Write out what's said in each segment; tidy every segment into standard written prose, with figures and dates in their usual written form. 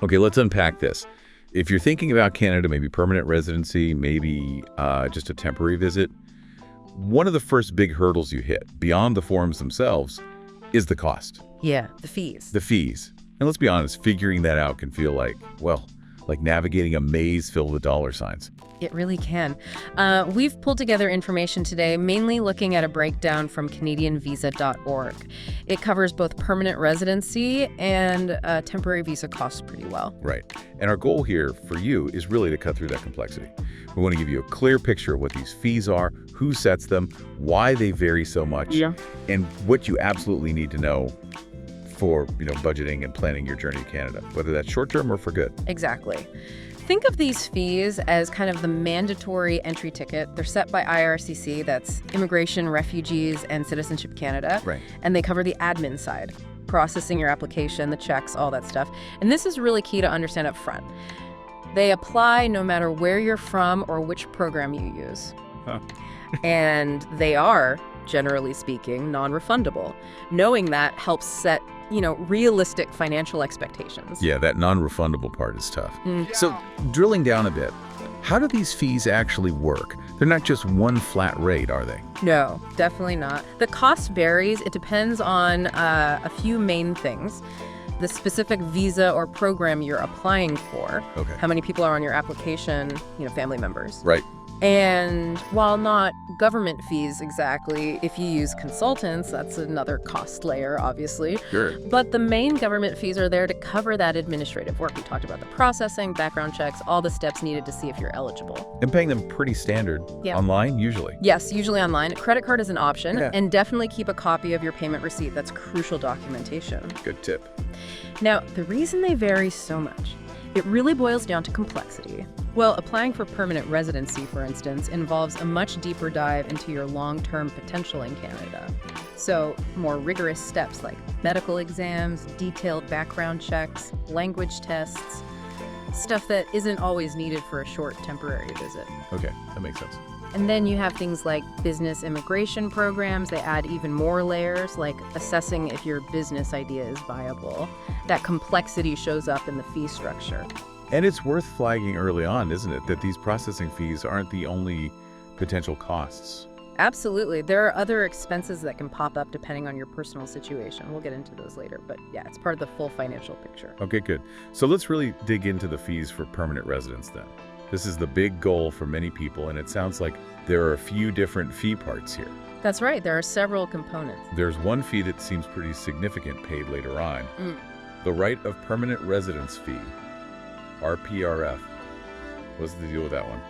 Okay, let's unpack this. If you're thinking about Canada, maybe permanent residency, maybe just a temporary visit, one of the first big hurdles you hit, beyond the forms themselves, is the cost. Yeah, the fees. The fees. And let's be honest, figuring that out can feel like, well, like navigating a maze filled with dollar signs. It really can. We've pulled together information today, mainly looking at a breakdown from CanadianVisa.org. It covers both permanent residency and temporary visa costs pretty well. Right. And our goal here for you is really to cut through that complexity. We want to give you a clear picture of what these fees are, who sets them, why they vary so much, and what you absolutely need to know for, budgeting and planning your journey to Canada, whether that's short-term or for good. Exactly. Think of these fees as kind of the mandatory entry ticket. They're set by IRCC, that's Immigration, Refugees, and Citizenship Canada. Right. And they cover the admin side, processing your application, the checks, all that stuff. And this is really key to understand up front. They apply no matter where you're from or which program you use. Huh. And they are, generally speaking, non-refundable. Knowing that helps set realistic financial expectations. Yeah, that non-refundable part is tough. Mm. So drilling down a bit, how do these fees actually work? They're not just one flat rate, are they? No, definitely not. The cost varies. It depends on a few main things. The specific visa or program you're applying for. Okay. How many people are on your application, family members. Right. And while not government fees exactly, if you use consultants, that's another cost layer, obviously. Sure. But the main government fees are there to cover that administrative work. We talked about the processing, background checks, all the steps needed to see if you're eligible. And paying them pretty standard online, usually? Yes, usually online. Credit card is an option. Yeah. And definitely keep a copy of your payment receipt. That's crucial documentation. Good tip. Now, the reason they vary so much, it really boils down to complexity. Well, applying for permanent residency, for instance, involves a much deeper dive into your long-term potential in Canada. So, more rigorous steps like medical exams, detailed background checks, language tests, stuff that isn't always needed for a short temporary visit. Okay, that makes sense. And then you have things like business immigration programs. They add even more layers, like assessing if your business idea is viable. That complexity shows up in the fee structure. And it's worth flagging early on, isn't it, that these processing fees aren't the only potential costs? Absolutely. There are other expenses that can pop up depending on your personal situation. We'll get into those later, but yeah, it's part of the full financial picture. Okay, good. So let's really dig into the fees for permanent residents then. This is the big goal for many people, and it sounds like there are a few different fee parts here. That's right. There are several components. There's one fee that seems pretty significant paid later on. The right of permanent residence fee, RPRF. What's the deal with that one?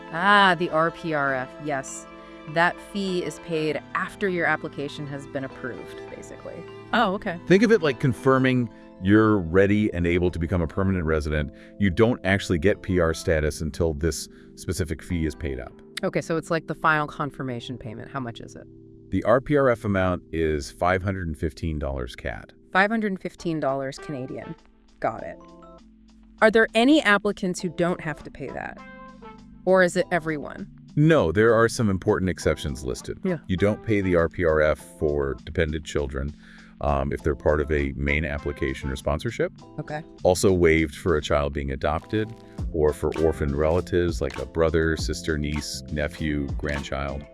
The RPRF, yes. That fee is paid after your application has been approved, basically. Oh, okay. Think of it like confirming you're ready and able to become a permanent resident. You don't actually get PR status until this specific fee is paid up. Okay, so it's like the final confirmation payment. How much is it? The RPRF amount is $515 CAD. $515 Canadian. Got it. Are there any applicants who don't have to pay that? Or is it everyone? No, there are some important exceptions listed. Yeah. You don't pay the RPRF for dependent children if they're part of a main application or sponsorship. Okay. Also waived for a child being adopted or for orphaned relatives like a brother, sister, niece, nephew, grandchild.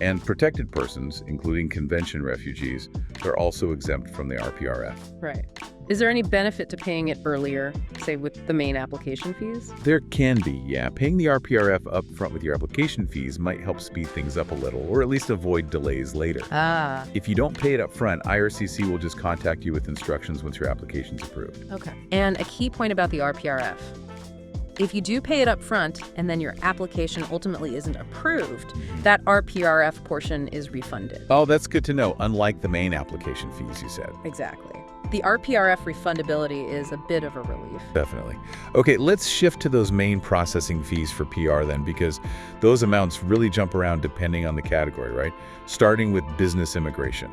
And protected persons, including convention refugees, are also exempt from the RPRF. Right. Is there any benefit to paying it earlier, say with the main application fees? There can be, yeah. Paying the RPRF up front with your application fees might help speed things up a little, or at least avoid delays later. If you don't pay it up front, IRCC will just contact you with instructions once your application's approved. Okay. And a key point about the RPRF. If you do pay it up front and then your application ultimately isn't approved, that RPRF portion is refunded. Oh, that's good to know, unlike the main application fees you said. Exactly. The RPRF refundability is a bit of a relief. Definitely. Okay, let's shift to those main processing fees for PR then, because those amounts really jump around depending on the category, right? Starting with business immigration.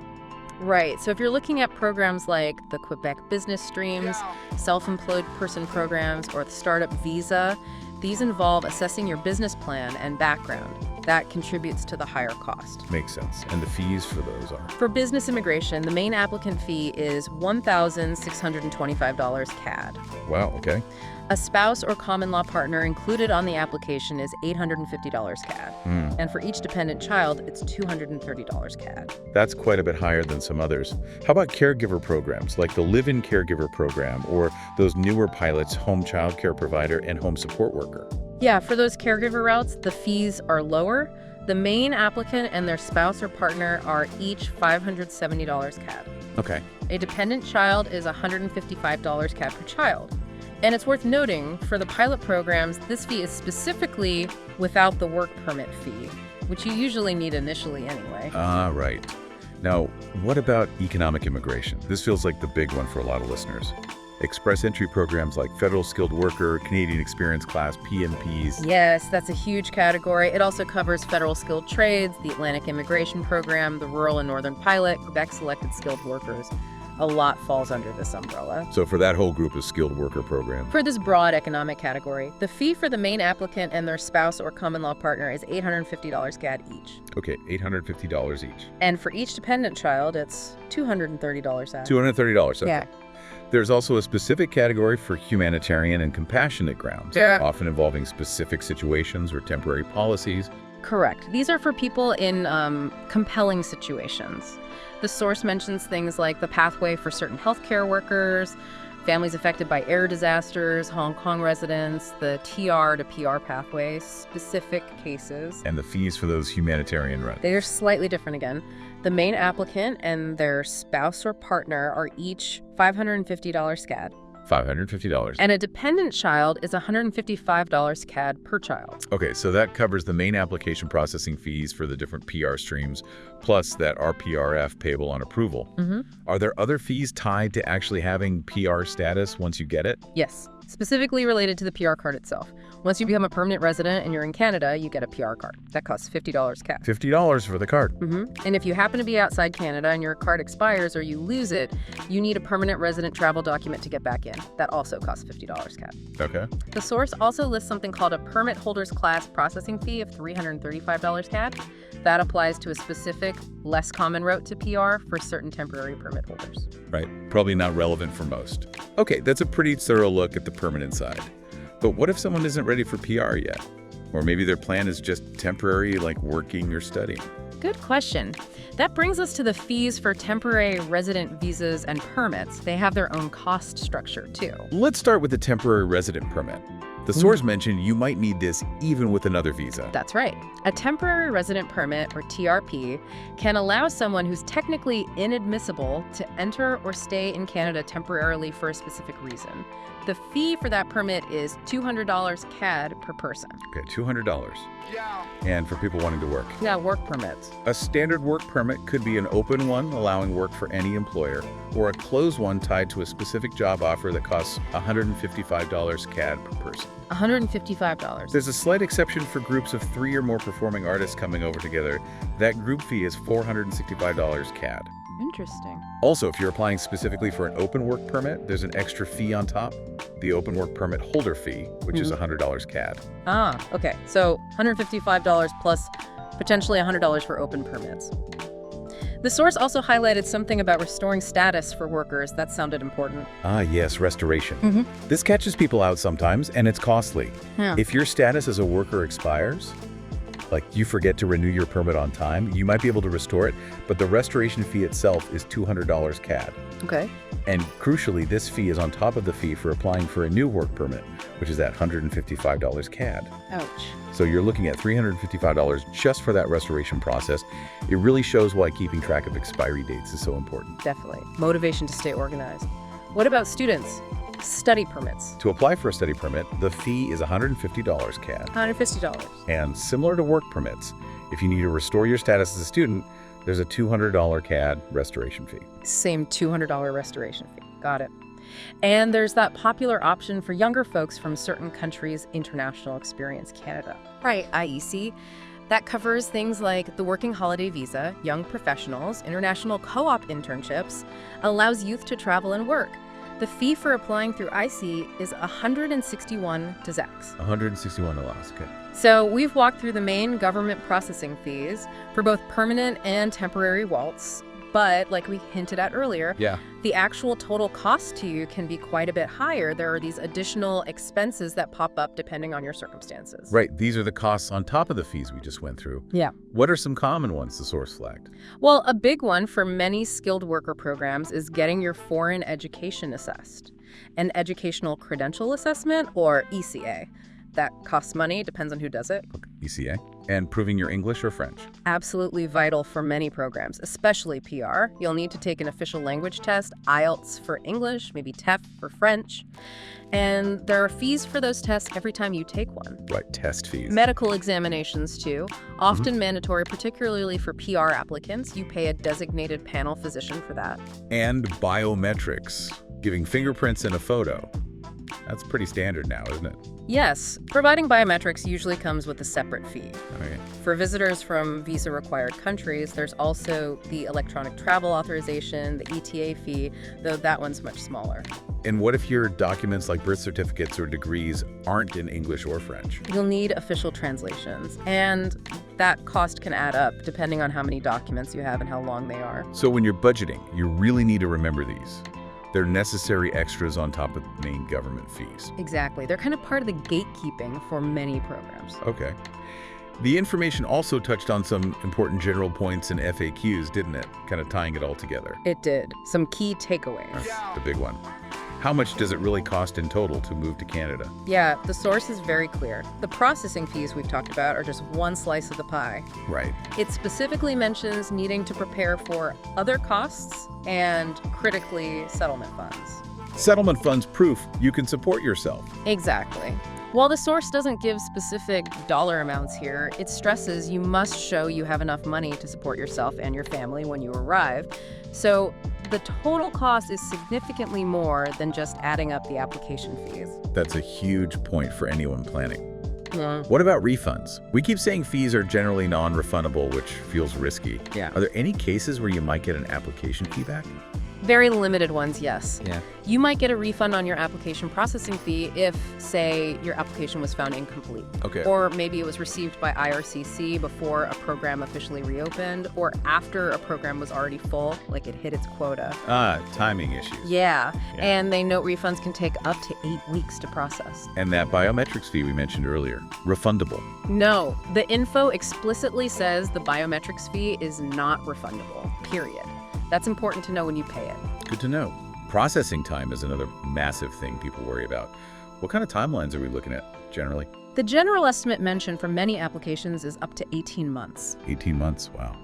Right. So if you're looking at programs like the Quebec Business Streams, self-employed person programs, or the Startup Visa, these involve assessing your business plan and background. That contributes to the higher cost. Makes sense. And the fees for those are? For business immigration, the main applicant fee is $1,625 CAD. Wow, okay. A spouse or common law partner included on the application is $850 CAD. And for each dependent child, it's $230 CAD. That's quite a bit higher than some others. How about caregiver programs, like the live-in caregiver program or those newer pilots, home child care provider and home support worker? Yeah, for those caregiver routes, the fees are lower. The main applicant and their spouse or partner are each $570 CAD. Okay. A dependent child is $155 CAD per child. And it's worth noting, for the pilot programs, this fee is specifically without the work permit fee, which you usually need initially anyway. Right. Now, what about economic immigration? This feels like the big one for a lot of listeners. Express entry programs like Federal Skilled Worker, Canadian Experience Class, PNPs. Yes, that's a huge category. It also covers Federal Skilled Trades, the Atlantic Immigration Program, the Rural and Northern Pilot, Quebec Selected Skilled Workers. A lot falls under this umbrella. So for that whole group of skilled worker program. For this broad economic category, the fee for the main applicant and their spouse or common law partner is $850 CAD each. Okay, $850 each. And for each dependent child, it's $230 CAD. $230, okay. Yeah. There's also a specific category for humanitarian and compassionate grounds, often involving specific situations or temporary policies. Correct. These are for people in compelling situations. The source mentions things like the pathway for certain healthcare workers, families affected by air disasters, Hong Kong residents, the TR to PR pathway, specific cases. And the fees for those humanitarian runs. They're slightly different again. The main applicant and their spouse or partner are each $550 CAD. $550. And a dependent child is $155 CAD per child. Okay, so that covers the main application processing fees for the different PR streams, plus that RPRF payable on approval. Are there other fees tied to actually having PR status once you get it? Yes, specifically related to the PR card itself. Once you become a permanent resident and you're in Canada, you get a PR card. That costs $50 CAD. $50 for the card. And if you happen to be outside Canada and your card expires or you lose it, you need a permanent resident travel document to get back in. That also costs $50 CAD. Okay. The source also lists something called a permit holder's class processing fee of $335 CAD. That applies to a specific, less common route to PR for certain temporary permit holders. Right. Probably not relevant for most. Okay, that's a pretty thorough look at the permanent side. But what if someone isn't ready for PR yet? Or maybe their plan is just temporary, like working or studying? Good question. That brings us to the fees for temporary resident visas and permits. They have their own cost structure, too. Let's start with the temporary resident permit. The source mentioned you might need this even with another visa. That's right. A temporary resident permit, or TRP, can allow someone who's technically inadmissible to enter or stay in Canada temporarily for a specific reason. The fee for that permit is $200 CAD per person. Okay, $200. Yeah. And for people wanting to work. Yeah, work permits. A standard work permit could be an open one allowing work for any employer, or a closed one tied to a specific job offer that costs $155 CAD per person. $155. There's a slight exception for groups of 3 or more performing artists coming over together. That group fee is $465 CAD. Interesting. Also, if you're applying specifically for an open work permit, there's an extra fee on top, the open work permit holder fee, which is $100 CAD. Ah, okay. So $155 plus potentially $100 for open permits. The source also highlighted something about restoring status for workers. That sounded important. Ah, yes, restoration. This catches people out sometimes, and it's costly. Yeah. If your status as a worker expires, like you forget to renew your permit on time, you might be able to restore it, but the restoration fee itself is $200 CAD. Okay. And crucially, this fee is on top of the fee for applying for a new work permit, which is at $155 CAD. Ouch. So you're looking at $355 just for that restoration process. It really shows why keeping track of expiry dates is so important. Definitely. Motivation to stay organized. What about students? Study permits. To apply for a study permit, the fee is $150 CAD. $150. And similar to work permits, if you need to restore your status as a student, there's a $200 CAD restoration fee. Same $200 restoration fee. Got it. And there's that popular option for younger folks from certain countries, International Experience Canada. Right, IEC. That covers things like the Working Holiday Visa, young professionals, international co-op internships, allows youth to travel and work. The fee for applying through IC is $161 to Zacks. $161, okay. So we've walked through the main government processing fees for both permanent and temporary WALTs. But like we hinted at earlier, the actual total cost to you can be quite a bit higher. There are these additional expenses that pop up depending on your circumstances. Right. These are the costs on top of the fees we just went through. Yeah. What are some common ones the source flagged? Well, a big one for many skilled worker programs is getting your foreign education assessed. An educational credential assessment, or ECA. That costs money, depends on who does it. ECA. And proving your English or French. Absolutely vital for many programs, especially PR. You'll need to take an official language test, IELTS for English, maybe TEF for French. And there are fees for those tests every time you take one. Right, test fees. Medical examinations, too. Often mandatory, particularly for PR applicants. You pay a designated panel physician for that. And biometrics. Giving fingerprints in a photo. That's pretty standard now, isn't it? Yes, providing biometrics usually comes with a separate fee. Okay. For visitors from visa-required countries, there's also the electronic travel authorization, the ETA fee, though that one's much smaller. And what if your documents like birth certificates or degrees aren't in English or French? You'll need official translations, and that cost can add up depending on how many documents you have and how long they are. So when you're budgeting, you really need to remember these. They're necessary extras on top of the main government fees. Exactly. They're kind of part of the gatekeeping for many programs. Okay. The information also touched on some important general points and FAQs, didn't it? Kind of tying it all together. It did. Some key takeaways. That's the big one. How much does it really cost in total to move to Canada? Yeah, the source is very clear. The processing fees we've talked about are just one slice of the pie. Right. It specifically mentions needing to prepare for other costs and, critically, settlement funds. Settlement funds proof you can support yourself. Exactly. While the source doesn't give specific dollar amounts here, it stresses you must show you have enough money to support yourself and your family when you arrive. So the total cost is significantly more than just adding up the application fees. That's a huge point for anyone planning. Yeah. What about refunds? We keep saying fees are generally non-refundable, which feels risky. Yeah. Are there any cases where you might get an application fee back? Very limited ones, yes. Yeah. You might get a refund on your application processing fee if, say, your application was found incomplete. Okay. Or maybe it was received by IRCC before a program officially reopened, or after a program was already full, like it hit its quota. Timing issues. Yeah. And they note refunds can take up to 8 weeks to process. And that biometrics fee we mentioned earlier, refundable. No, the info explicitly says the biometrics fee is not refundable, period. That's important to know when you pay it. Good to know. Processing time is another massive thing people worry about. What kind of timelines are we looking at, generally? The general estimate mentioned for many applications is up to 18 months. 18 months, wow.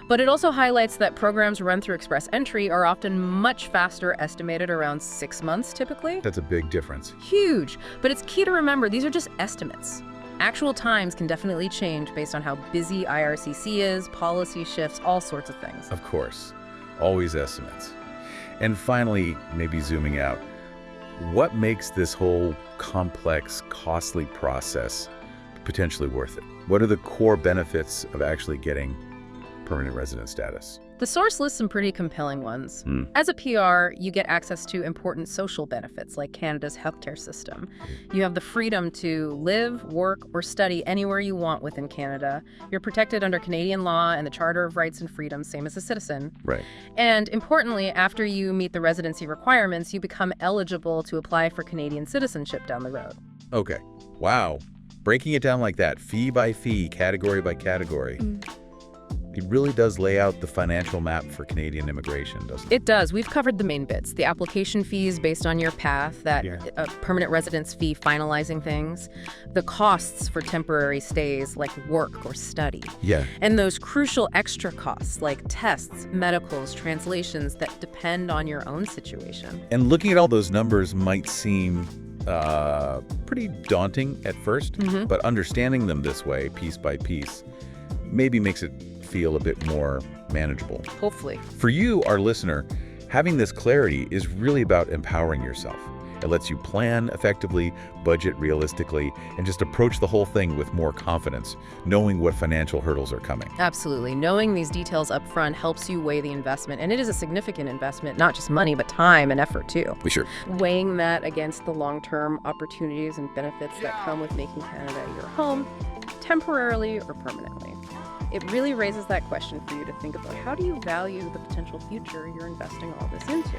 But it also highlights that programs run through Express Entry are often much faster, estimated around 6 months typically. That's a big difference. Huge. But it's key to remember these are just estimates. Actual times can definitely change based on how busy IRCC is, policy shifts, all sorts of things. Of course. Always estimates. And finally, maybe zooming out, what makes this whole complex, costly process potentially worth it? What are the core benefits of actually getting permanent resident status? The source lists some pretty compelling ones. As a PR, you get access to important social benefits like Canada's healthcare system. You have the freedom to live, work, or study anywhere you want within Canada. You're protected under Canadian law and the Charter of Rights and Freedoms, same as a citizen. Right. And importantly, after you meet the residency requirements, you become eligible to apply for Canadian citizenship down the road. Okay. Wow. Breaking it down like that, fee by fee, category by category. It really does lay out the financial map for Canadian immigration, doesn't it? It does. We've covered the main bits. The application fees based on your path, that permanent residence fee finalizing things, the costs for temporary stays like work or study. Yeah. And those crucial extra costs like tests, medicals, translations that depend on your own situation. And looking at all those numbers might seem pretty daunting at first, but understanding them this way, piece by piece, maybe makes it feel a bit more manageable. Hopefully. For you, our listener, having this clarity is really about empowering yourself. It lets you plan effectively, budget realistically, and just approach the whole thing with more confidence, knowing what financial hurdles are coming. Absolutely. Knowing these details up front helps you weigh the investment, and it is a significant investment, not just money, but time and effort too. Sure. Weighing that against the long-term opportunities and benefits that come with making Canada your home, temporarily or permanently. It really raises that question for you to think about: how do you value the potential future you're investing all this into?